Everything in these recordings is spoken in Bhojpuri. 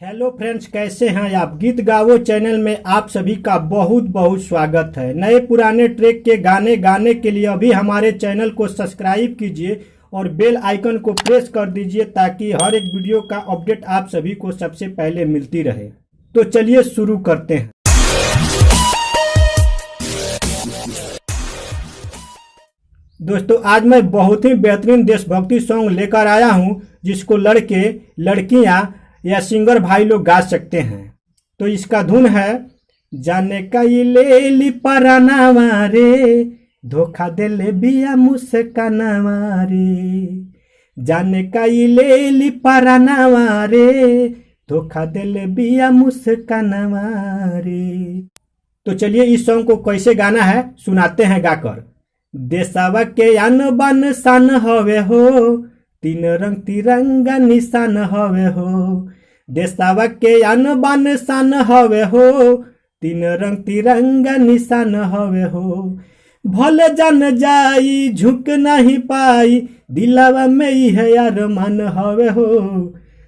हेलो फ्रेंड्स, कैसे हैं आप। गीत गावो चैनल में आप सभी का बहुत बहुत स्वागत है। नए पुराने ट्रैक के गाने गाने के लिए अभी हमारे चैनल को सब्सक्राइब कीजिए और बेल आइकन को प्रेस कर दीजिए ताकि हर एक वीडियो का अपडेट आप सभी को सबसे पहले मिलती रहे। तो चलिए शुरू करते हैं। दोस्तों, आज मैं बहुत ही बेहतरीन देशभक्ति सॉन्ग लेकर आया हूं जिसको लड़के लड़कियां या सिंगर भाई लोग गा सकते हैं। तो इसका धुन है, जाने का ये ले ली परानावा रे, धोखा दे ले बिया मुस्कानावा रे। जाने का ये ले ली परानावा रे, धोखा दे ले बिया मुस्कानावा रे। तो चलिए इस सॉन्ग को कैसे गाना है सुनाते हैं गाकर। देशवा के आन बान शान हवे हो, तीन रंग तिरंगा निशान हवे हो। देशवा के आन बान शान हवे हो, तीन रंग तिरंगा निशान हवे हो। भले जान जाई झुक नहीं पाई, दिलावा में ही है यार मन हवे हो।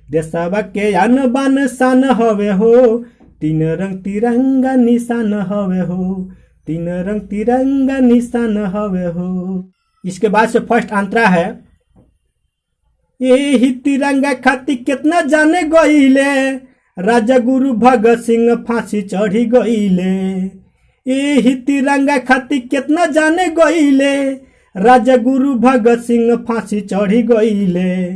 देशवा के आन बान शान हवे हो, तीन रंग तिरंगा निशान हवे हो। तीन रंग तिरंगा निशान हवे हो। इसके बाद से फर्स्ट अंतरा है, यही तिरंगा खातिर कितना जाने गईले, राजा गुरु भगत सिंह फांसी चढ़ी गईले। यही तिरंगा खातिर कितना जाने गईले, राजा गुरु भगत सिंह फांसी चढ़ी गईले।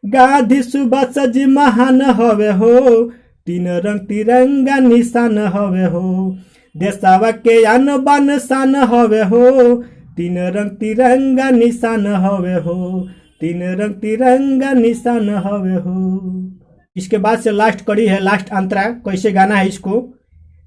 गांधी सुभाष जी महान हवे हो, तीन रंग तिरंगा निशान हवे हो। देशवा के आन बान शान हवे हो, तीन रंग तिरंगा निशान हवे हो। तीन रंग तिरंगा निशान हवे हो। इसके बाद से लास्ट कड़ी है, लास्ट अंतरा कैसे गाना है इसको।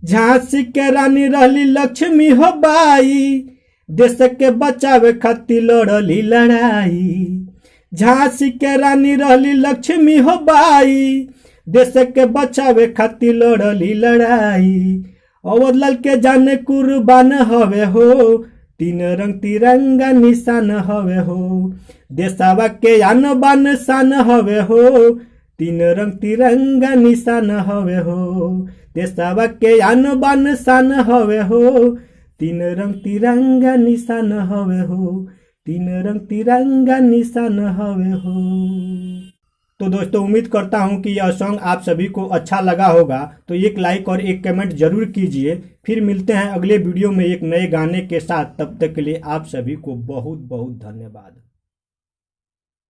झांसी के रानी रहली लक्ष्मी हो बाई, देश के बचावे खातिर लड़ली लड़ाई। झांसी के रानी रहली लक्ष्मी हो बाई, देश के बचावे खातिर लड़ली लड़ाई। अवध लाल के जाने कुर्बान हवे हो, तीन रंग तिरंगा निशान हवे हो। देशवा के आन बान शान हवे हो, तीन रंग तिरंगा निशान हवे हो। देशवा के आन बान शान हवे हो, तीन रंग तिरंगा निशान हवे हो। तीन रंग तिरंगा निशान हवे हो। तो दोस्तों, उम्मीद करता हूं कि यह सॉन्ग आप सभी को अच्छा लगा होगा। तो एक लाइक और एक कमेंट जरूर कीजिए। फिर मिलते हैं अगले वीडियो में एक नए गाने के साथ। तब तक के लिए आप सभी को बहुत बहुत धन्यवाद।